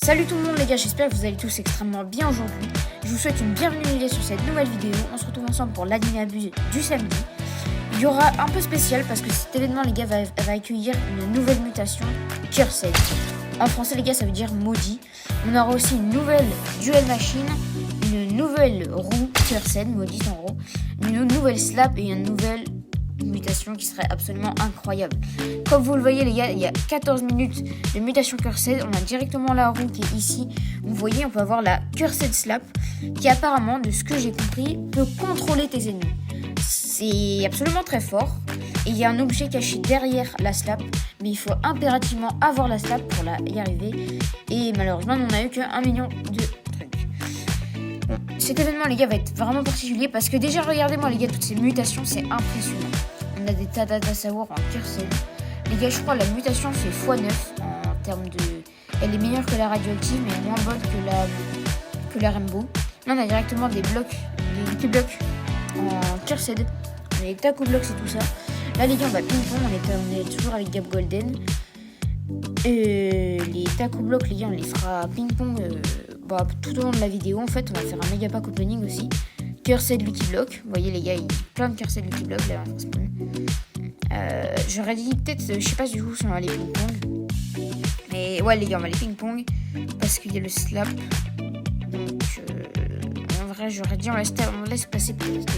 Salut tout le monde les gars, j'espère que vous allez tous extrêmement bien aujourd'hui. Je vous souhaite une bienvenue les gars sur cette nouvelle vidéo. On se retrouve ensemble pour l'anime abus du samedi. Il y aura un peu spécial parce que cet événement les gars va accueillir une nouvelle mutation, Cursed. En français les gars ça veut dire maudit. On aura aussi une nouvelle duel machine, une nouvelle roue Cursed, maudite en gros, une nouvelle slap et une nouvelle mutation qui serait absolument incroyable. Comme vous le voyez les gars, il y a 14 minutes de mutation Cursed. On a directement la roue qui est ici. Vous voyez, on peut avoir la Cursed Slap qui apparemment, de ce que j'ai compris, peut contrôler tes ennemis. C'est absolument très fort. Et il y a un objet caché derrière la slap, mais il faut impérativement avoir la slap pour y arriver. Et malheureusement, on n'a eu qu'un million de trucs. Bon, cet événement les gars va être vraiment particulier parce que déjà regardez-moi les gars, toutes ces mutations, c'est impressionnant. On a des Tadata Savoir en Cursed. Les gars, je crois la mutation c'est x9 en termes de... Elle est meilleure que la radioactive mais moins bonne que la Rainbow. Là on a directement des blocs, des Lucky Blocks en Cursed. On a les Taco Blocks et tout ça. Là les gars on va ping-pong, on est toujours avec Gap Golden. Les Taco Blocks les gars on les fera ping-pong tout au long de la vidéo. En fait on va faire un méga pack opening aussi. Cursed Lucky Block, vous voyez les gars, il y a plein de Cursed Lucky Block là. J'aurais dit peut-être, je sais pas du coup si on va aller ping-pong. Mais ouais les gars, on va aller ping-pong parce qu'il y a le slap. Donc en vrai j'aurais dit on laisse passer peut-être.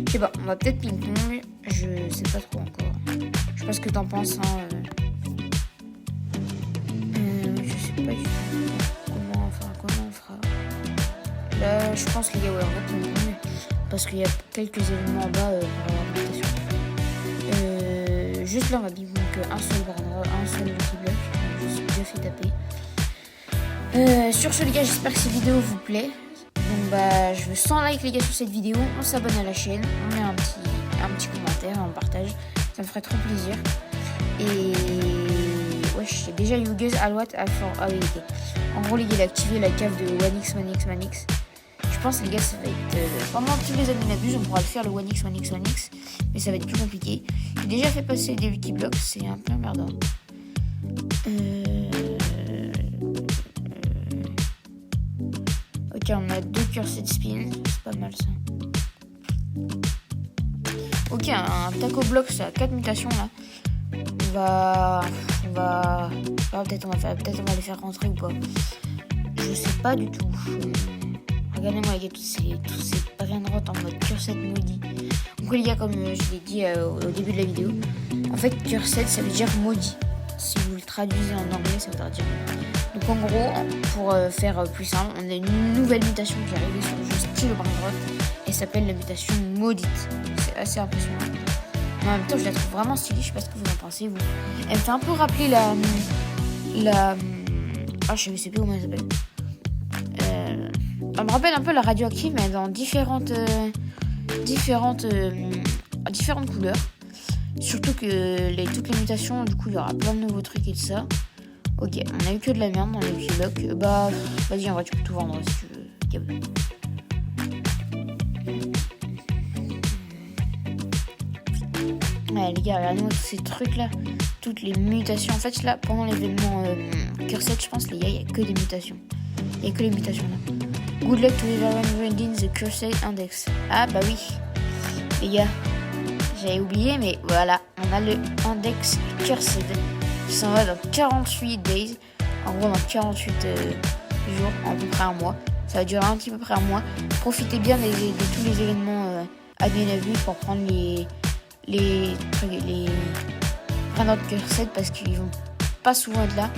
Je sais pas, on va peut-être ping-pong. Je sais pas trop encore. Je sais pas ce que t'en penses. Je sais pas du tout comment on fera. Là je pense les gars ouais on va ping-pong parce qu'il y a quelques événements en bas pour l'orientation. Juste là on va ping-pong un seul Lucky Block. Je suis déjà fait taper. Sur ce les gars, j'espère que cette vidéo vous plaît. Donc je veux 100 likes les gars sur cette vidéo. On s'abonne à la chaîne, on met un petit commentaire, on partage. Ça me ferait trop plaisir. Et ouais, j'ai déjà eu Guys Alwat à fort. Ah oui ok. En gros les gars, il a activé la cave de 1x. Je pense les gars ça va être pendant tous les années d'abus, on pourra le faire le 1x, mais ça va être plus compliqué. J'ai déjà fait passer des Lucky Blocks, c'est un peu emmerdant. Ok, on a 2 Cursed Spin, c'est pas mal ça. Ok, un Taco Block, ça a 4 mutations là. Peut-être on va les faire rentrer ou pas. Je sais pas du tout. Regardez-moi les gars, tous ces brainrots en mode Cursed maudit. Donc les gars, comme je l'ai dit au début de la vidéo, en fait Cursed ça veut dire maudit. Si vous le traduisez en anglais ça veut dire maudit. Donc en gros, pour faire plus simple, on a une nouvelle mutation qui est arrivée sur le jeu style brainrot et s'appelle la mutation maudite. C'est assez impressionnant. Mais en même temps je la trouve vraiment stylée, je sais pas ce que vous en pensez vous. Elle me fait un peu rappeler je sais plus comment elle s'appelle. Elle me rappelle un peu la radioactive mais dans différentes couleurs. Surtout que toutes les mutations, du coup il y aura plein de nouveaux trucs et tout ça. Ok, on a eu que de la merde dans les Lucky Blocks. Vas-y en vrai tu peux tout vendre si tu veux. Ouais les gars, regardez-moi tous ces trucs là. Toutes les mutations. En fait là, pendant l'événement Cursed, je pense les gars, il n'y a que des mutations. Il n'y a que les mutations là. Good luck to everyone reading the Cursed Index. Ah bah oui. Les gars, j'avais oublié mais voilà, on a le index Cursed qui s'en va dans 48 days. En gros dans 48 jours, à peu près un mois. Ça va durer un petit peu près un mois. Profitez bien de tous les événements à bien à vue pour prendre les prénoms de Cursed parce qu'ils vont pas souvent être là.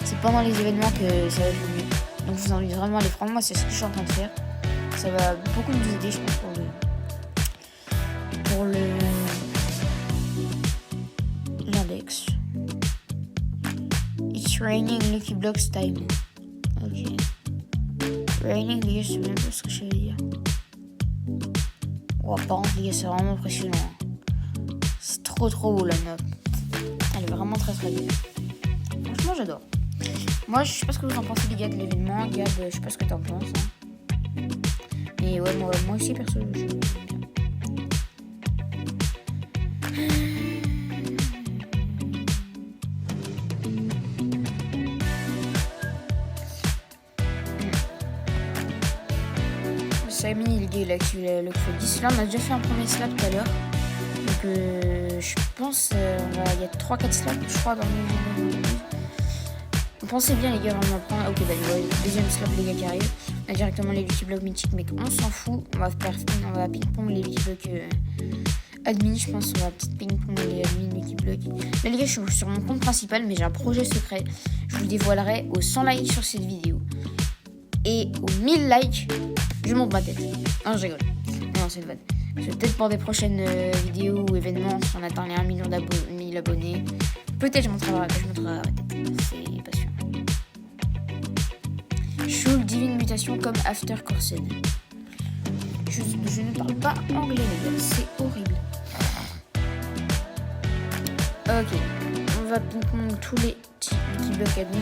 C'est pendant les événements que ça va être le mieux. Donc je vous invite vraiment à les prendre. Moi c'est ce que je suis en train de faire. Ça va beaucoup nous aider je pense pour l'index. It's raining Lucky Blocks time. Ok. Raining les gars, je sais même pas ce que je vais dire. Par contre les gars c'est vraiment impressionnant. C'est trop beau la map. Elle est vraiment très très belle. Franchement j'adore. Moi je sais pas ce que vous en pensez les gars de l'événement. Gab, je sais pas ce que t'en penses. Mais ouais moi aussi perso Samy, le gars, il a activé le creux 10. Là, on a déjà fait un premier slap tout à l'heure. Donc, je pense, il y a 3-4 slaps, je crois, dans le pensez bien, les gars, vraiment prendre. Ok, bah, deuxième slap, les gars, qui arrive. On a directement les Lucky Block mythiques, mais on s'en fout. On va ping-pong les Lucky Block admin, je pense. On va petite ping-pong les admin Lucky Block. Là, les gars, je suis sur mon compte principal, mais j'ai un projet secret. Je vous le dévoilerai aux 100 likes sur cette vidéo. Et aux 1000 likes, je monte ma tête. Non, je rigole. Non, c'est une vanne. Peut-être pour des prochaines vidéos ou événements, si on atteint les 1 million d'abonnés, peut-être je montrerai ma tête. C'est pas sûr. Shul, divine mutation comme After Corsed. Je ne parle pas anglais, les gars, c'est horrible. Ok, on va ping-pong tous les petits blocs admin.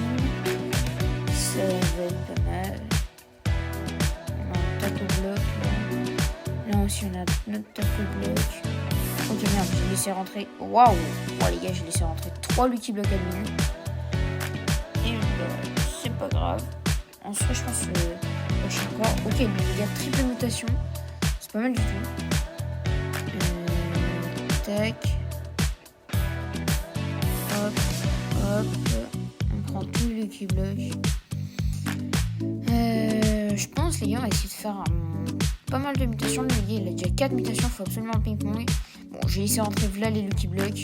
Ça va être pas mal. On a un taco bloc là. Là aussi on a notre taco bloc. Ok, merde, j'ai laissé rentrer. Waouh! Oh les gars, j'ai laissé rentrer 3 Lucky Block admin. Et bah, c'est pas grave. En soi, je pense que je sais pas. Ok, mais il y a triple mutation. C'est pas mal du tout. Tac. Hop, hop. On prend tous les Lucky Block. Je pense, les gars, on va essayer de faire pas mal de mutations. Le gars, il a déjà 4 mutations. Il faut absolument ping-pong. Bon, j'ai laissé rentrer là les Lucky Block.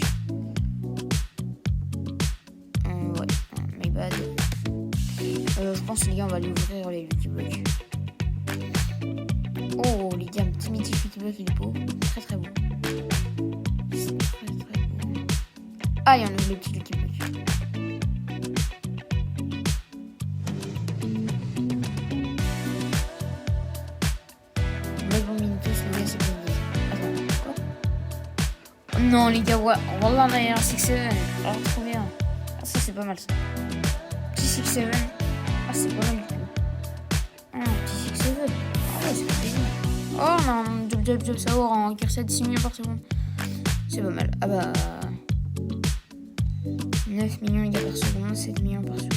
Ouais, my bad. Je pense, les gars, on va aller ouvrir les Lucky Block. Oh, les gars, un petit mythique Lucky Block, il est beau. Très très beau. C'est très très beau. Ah, il y en a les petits Lucky Block. Non les gars, ouais, voilà, on a un 6-7. Alors trop bien. Ah, ça c'est pas mal ça. Petit 6-7. Ah, c'est pas mal du tout. Ah, un petit 6-7. Ah ouais, c'est pas bien. Oh, on a un job savoir en Cursed 6 millions par seconde. C'est pas mal. Ah bah. 9 millions les gars par seconde, 7 millions par seconde.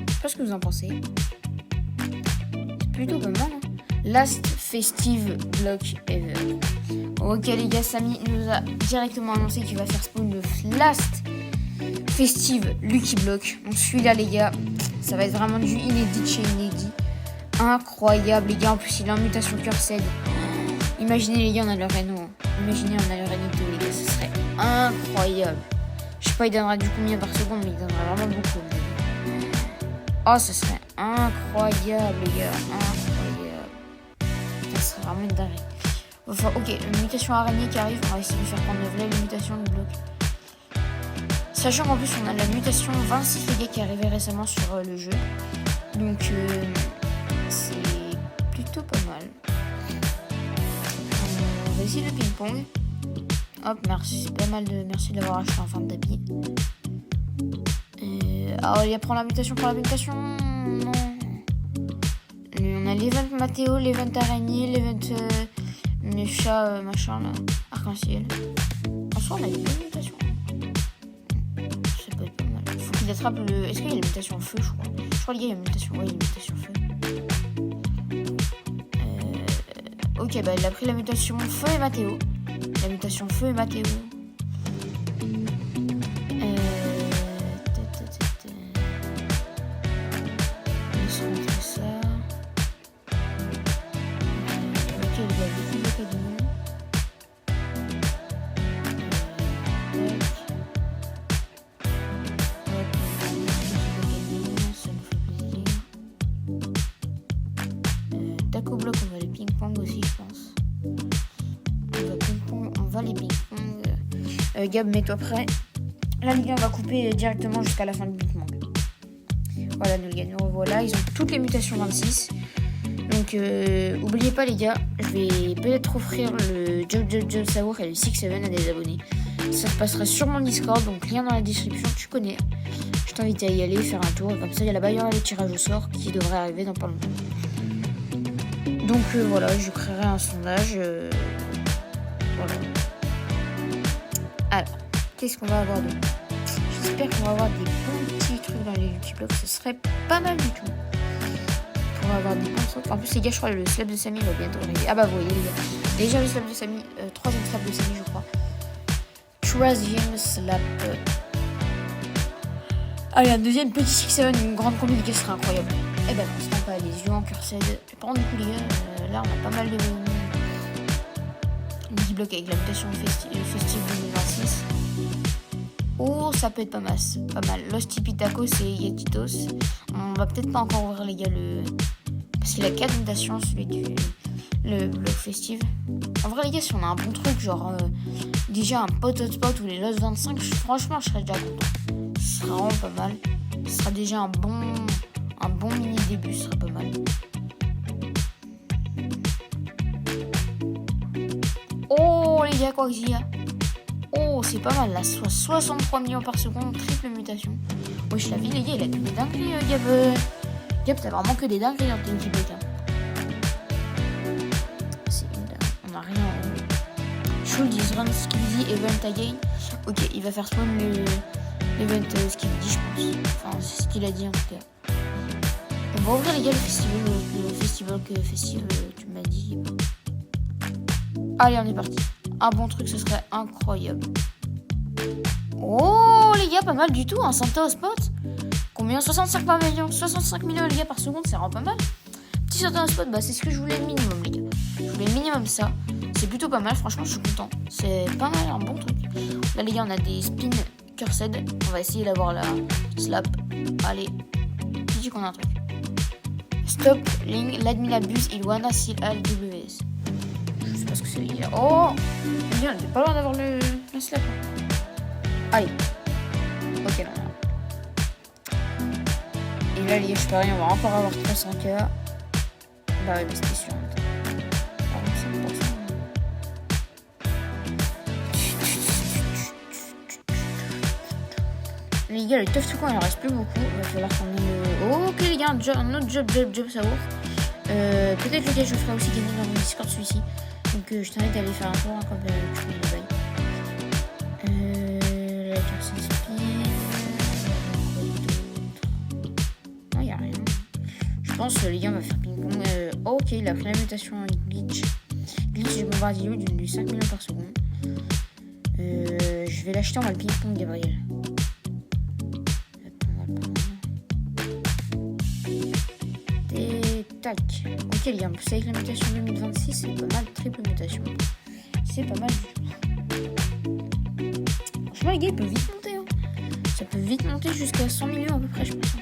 Je sais pas ce que vous en pensez. C'est plutôt pas mal. Hein. Last Festive Block Ever. Ok les gars, Samy nous a directement annoncé qu'il va faire spawn le Last Festive Lucky Block. On suit là les gars. Ça va être vraiment du inédit chez inédit. Incroyable les gars. En plus il est en mutation Cursed. Imaginez les gars, on a le Reno. Imaginez on a le Renito les gars. Ce serait incroyable. Je sais pas il donnera du combien par seconde, mais il donnera vraiment beaucoup. Oh, ça serait incroyable, les gars. Incroyable. Ça serait vraiment une dinguerie. Enfin, ok, une mutation araignée qui arrive. On va essayer de faire prendre là les mutations de bloc. Sachant qu'en plus, on a la mutation 26, les gars, qui est arrivée récemment sur le jeu. Donc, c'est plutôt pas mal. On va essayer le ping-pong. Hop, merci. C'est pas mal de. Merci d'avoir acheté en fin de tapis. Alors, il y a prendre la mutation pour la mutation. Non. On a l'event Mathéo, l'event araignée, l'event chat machin là, arc-en-ciel. En soi, on a des bonnes mutations. Ça peut être pas mal. Faut qu'il attrape le. Est-ce qu'il y a une mutation feu, je crois. Je crois, les gars, il y a une mutation. Ouais, il y a une mutation feu. Ok, bah, il a pris la mutation feu et Mathéo. La mutation feu et Mathéo. Taco bloc, on va les ping-pong aussi, je pense. On va les ping-pong. Gab, mets-toi prêt. Là, les gars, on va couper directement jusqu'à la fin du ping-pong. Voilà, nous, les gars, nous revoilà. Ils ont toutes les mutations 26. Donc, oubliez pas, les gars, je vais peut-être offrir le Job Savoir et le 6-7 à des abonnés. Ça se passera sur mon Discord, donc lien dans la description, tu connais. Je t'invite à y aller, faire un tour. Et comme ça, il y a là-bas, il y aura les tirages au sort qui devraient arriver dans pas longtemps. Donc voilà, je créerai un sondage. Voilà. Alors, Qu'est-ce qu'on va avoir de... J'espère qu'on va avoir des bons petits trucs dans les Lucky Blocks. Ce serait pas mal du tout. On va avoir des bons trucs. En plus, les gars, je crois que le slab de Samy va bientôt arriver. Ah bah, vous voyez, les gars. Déjà, le slab de Samy. Troisième slab de Samy, je crois. Troisième slab. Allez, un deuxième petit 6-7, une grande combi qui serait incroyable. Eh ben non, c'est pas les yeux en cursed. Par contre, du coup, les gars, là, on a pas mal de Lucky Block avec la mutation festive 2026. Oh, ça peut être pas mal. Pas mal. Los Tipitacos et Yetitos. On va peut-être pas encore ouvrir, les gars, parce qu'il a 4 mutations, celui du bloc festive. En vrai, les gars, si on a un bon truc, genre déjà un pot hotspot ou les Los 25, franchement, je serais déjà content. Ce sera vraiment pas mal. Ce sera déjà un bon mini début, ce serait pas mal. Oh, les gars, quoi qu'il y a. Oh, c'est pas mal là, 63 millions par seconde, triple mutation. Oui, je l'avais, les gars, il a que des dingueries, Gab, t'as vraiment que des dingueries dans tes Lucky Block. C'est une dingue, on a rien en haut. Should is run Skibidi event again. Ok, il va faire spawn l'event Skibidi, je pense. Enfin, c'est ce qu'il a dit en tout cas. On va ouvrir, les gars, le festival tu m'as dit. Allez, on est parti. Un bon truc, ce serait incroyable. Oh, les gars, pas mal du tout, un Santa Spot. Combien? 65 millions. 65 millions, les gars, par seconde, c'est vraiment pas mal. Petit Santa Spot, bah, c'est ce que je voulais le minimum, les gars. Je voulais le minimum ça. C'est plutôt pas mal, franchement, je suis content. C'est pas mal, un bon truc. Là, les gars, on a des spins cursed. On va essayer d'avoir la slap. Allez, qui dit qu'on a un truc. Stop, Ling, l'admin abuse, Ilwana, Sil, Al, WS. Je sais pas ce que c'est, les gars. Oh, les gars, on était pas loin d'avoir le slap. Allez. Ok, là. Et là, les gars, je parie, on va encore avoir 300k. Bah ouais, mais c'était sûr. 45%. Les gars, le tough tout quand il en reste plus beaucoup. Il va falloir qu'on ait le... Oh, ok, les gars, un autre job, ça ouvre. Peut-être, les gars, je ferai aussi gagner dans mon Discord celui-ci. Donc, je t'invite à aller faire un tour, comme tu connais les bails. La carte spin. Non, il n'y a rien. Je pense, les gars, on va faire ping-pong. Ok, il a pris la mutation avec glitch. Glitch de bombardillo du 5 millions par seconde. Je vais l'acheter, on va le ping-pong, Gabriel. Tac. Ok, les gars, c'est avec la mutation 2026, c'est pas mal, triple mutation. C'est pas mal du tout. Franchement, les gars, il peut vite monter. Hein. Ça peut vite monter jusqu'à 100 millions à peu près, je pense.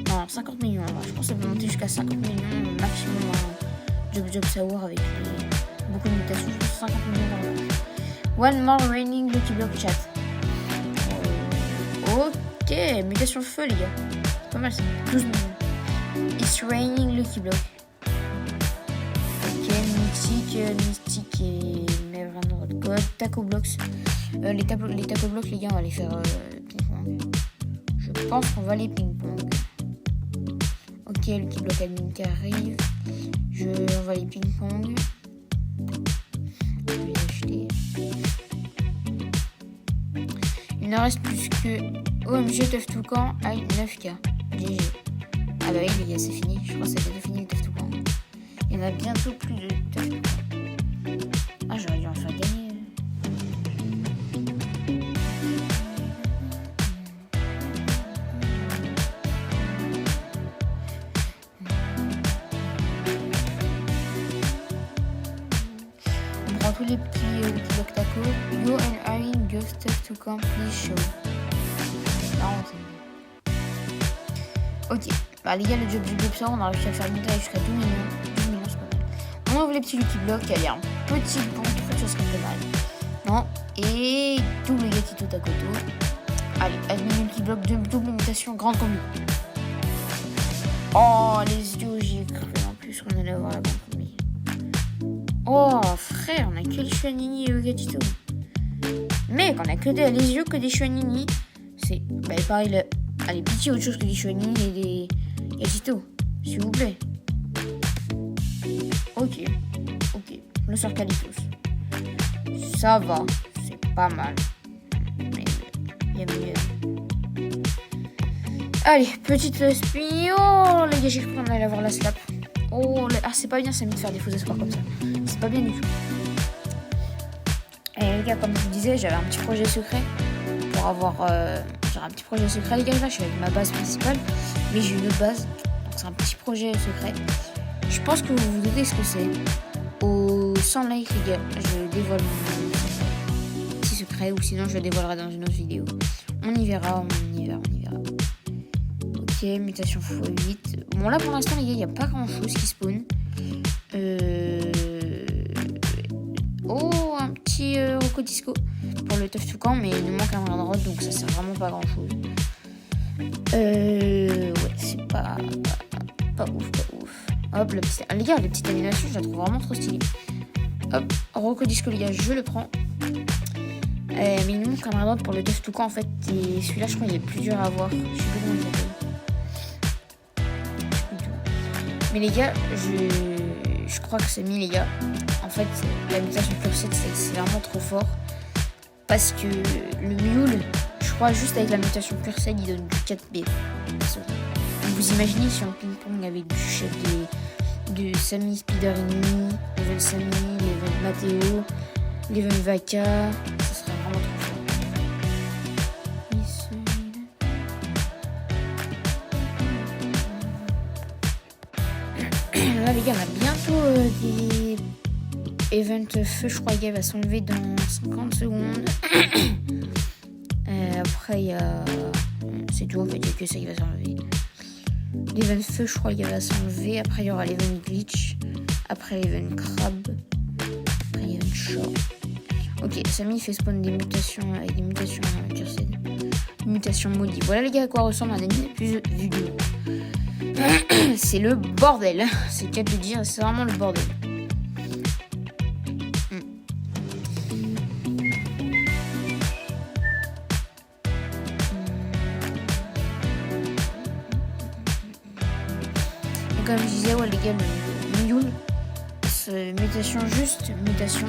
Non, 50 millions. Alors, je pense que ça peut monter jusqu'à 50 millions maximum en job sour avec beaucoup de mutations. Je pense 50 millions dans le... One more raining Lucky Block chat. Ok, mutation feu, les gars. C'est pas mal ça. 12 millions. It's raining Lucky Block. Ok, Mystique et Neverland Road Code. Taco Blocks. Les Taco Blocks, les gars, on va les faire ping-pong. Je pense qu'on va les ping-pong. Ok, Lucky Block admin qui arrive. On va les ping-pong. Je vais les acheter. Il ne reste plus que OMG Tough Toucan à 9k. GG. Ah bah oui, les gars, c'est fini. Je crois que c'est bientôt fini le Tough Toucan. Il y en a bientôt plus de Tough Toucan. Ah, j'aurais dû en faire gagner. On prend tous les petits blocs taco. Go and Irene go Tough Toucan, please show. Non, c'est... Ok. Bah les gars, le job du globe ça, on a réussi à faire monter jusqu'à 2 millions. 2 millions, c'est pas mal. On ouvre les petits Lucky Blocks, il y a un petit bon truc, ça serait pas mal. Non, et double gatito tacoto. Allez, admin Lucky Block, double mutation, grande combi. Oh, les yeux, j'y ai cru en plus qu'on allait avoir la grande combi. Oh, frère, on a que les Chuanini et le gatito. Mec, on a que les yeux que des Chuanini. C'est, bah pareil, allez, pitié autre chose que des Chuanini et des... Gatito, s'il vous plaît. Ok. Le sort Calitos. Ça va, c'est pas mal. bien meilleur. Allez, petite spin. Oh, les gars, j'ai cru qu'on allait avoir la slap. Oh, c'est pas bien, Samy, de faire des faux espoirs comme ça. C'est pas bien du tout. Et les gars, comme je vous disais, j'avais un petit projet secret pour avoir... J'ai un petit projet secret, les gars, là, je suis avec ma base principale, mais j'ai une autre base, donc c'est un petit projet secret. Je pense que vous vous doutez ce que c'est. Au 100 likes, les gars, je dévoile mon petit secret, ou sinon je le dévoilerai dans une autre vidéo. On y verra. Ok, mutation x8. Bon, là, pour l'instant, les gars, il n'y a pas grand-chose qui spawn. Oh, un petit Rocodisco pour le Tough Toucan, mais il nous manque un Rod, donc ça sert vraiment pas grand chose. Ouais, c'est pas ouf. Hop, les gars, les petites animations, je la trouve vraiment trop stylée. Hop, Rocodisco, les gars, je le prends. Mais il nous manque un Rod pour le Tough Toucan, en fait, et celui-là, je crois qu'il est plus dur à avoir. Je sais plus comment il s'appelle. Mais les gars, je crois que c'est mis, les gars. En fait, la mutation Pure 7, c'est vraiment trop fort. Parce que le Mule, je crois, juste avec la mutation Pure 7, il donne du 4B. Vous imaginez si on ping-pong avec du chef de Samy Spider Enemy, level Samy, level Matteo, level Vaca, ça serait vraiment trop fort. Là, les gars, on a bientôt des events feu, je crois qu'il va s'enlever dans 50 secondes. Après, il y a... C'est tout, en fait, il n'y a que ça qui va s'enlever. L'event feu, je crois qu'il va s'enlever. Après, il y aura l'event glitch. Après, l'event crab. Après, l'event short. Ok, Samy fait spawn des mutations avec des mutations cursed. Mutations maudites. Voilà, les gars, à quoi ressemble un ennemi plus vidéo. C'est le bordel. C'est le cas de le dire, c'est vraiment le bordel. Donc, comme je disais, ouais, les gars, le Mule, c'est mutation juste, mutation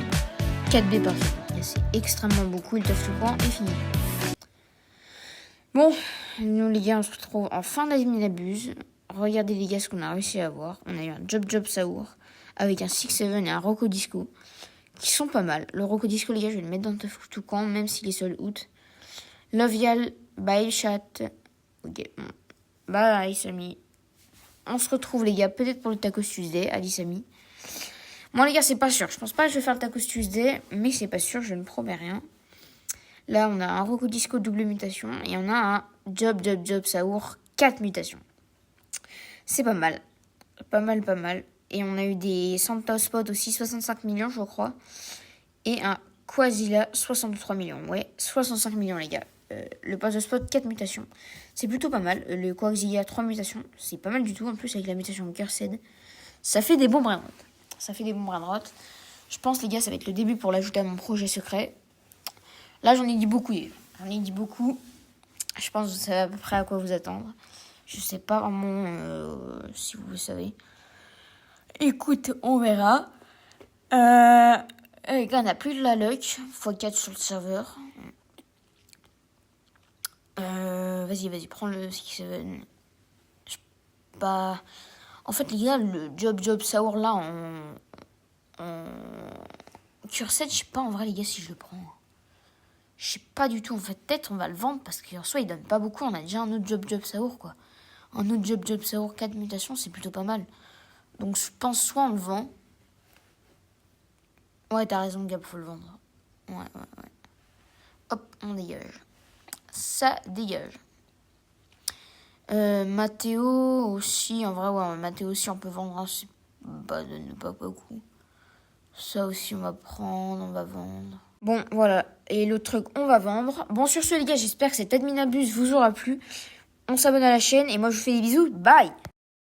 4B par seconde. C'est extrêmement beaucoup, le Tough Toucan est fini. Bon, nous les gars, on se retrouve en fin d'Adminabuse. Regardez les gars ce qu'on a réussi à avoir. On a eu un Job Saour avec un 6-7 et un Rocodisco qui sont pas mal. Le Rocodisco, les gars, je vais le mettre dans le Tough Toucan même s'il est seul out. Lovial, bye chat. Ok, bon. Bye Samy. On se retrouve les gars, peut-être pour le Tacos Tuesday, a dit Samy. Bon les gars, c'est pas sûr. Je pense pas que je vais faire le Tacos Tuesday, mais c'est pas sûr, je ne promets rien. Là, on a un Rocodisco double mutation et on a un Job Saour 4 mutations. C'est pas mal. Pas mal. Et on a eu des Santa Spot aussi, 65 millions, je crois. Et un Quasila, 63 millions. Ouais, 65 millions, les gars. Le Pass de Spot, 4 mutations. C'est plutôt pas mal. Le Quasila, 3 mutations. C'est pas mal du tout. En plus, avec la mutation Cursed, ça fait des bons brain rot. Je pense, les gars, ça va être le début pour l'ajouter à mon projet secret. Là, j'en ai dit beaucoup. Je pense que vous savez à peu près à quoi vous attendre. Je sais pas vraiment si vous le savez. Écoute, on verra. Les gars, on n'a plus de la luck. x4 sur le serveur. Vas-y, prends le 6-7. En fait, les gars, le Job Saour là en Cursed, je sais pas en vrai, les gars, si je le prends. Je sais pas du tout. En fait, peut-être on va le vendre parce qu'en soi, il donne pas beaucoup. On a déjà un autre Job Saour, quoi. Un autre Job Saour 4 mutations, c'est plutôt pas mal. Donc, je pense soit on le vend. Ouais, t'as raison, Gab, faut le vendre. Ouais. Hop, on dégage. Ça dégage. Matteo aussi, en vrai, ouais, Matteo aussi, on peut vendre. Hein, c'est pas beaucoup. Ça aussi, on va vendre. Bon, voilà. Et l'autre truc, on va vendre. Bon, sur ce, les gars, j'espère que cet Adminabuse vous aura plu. On s'abonne à la chaîne et moi, je vous fais des bisous. Bye!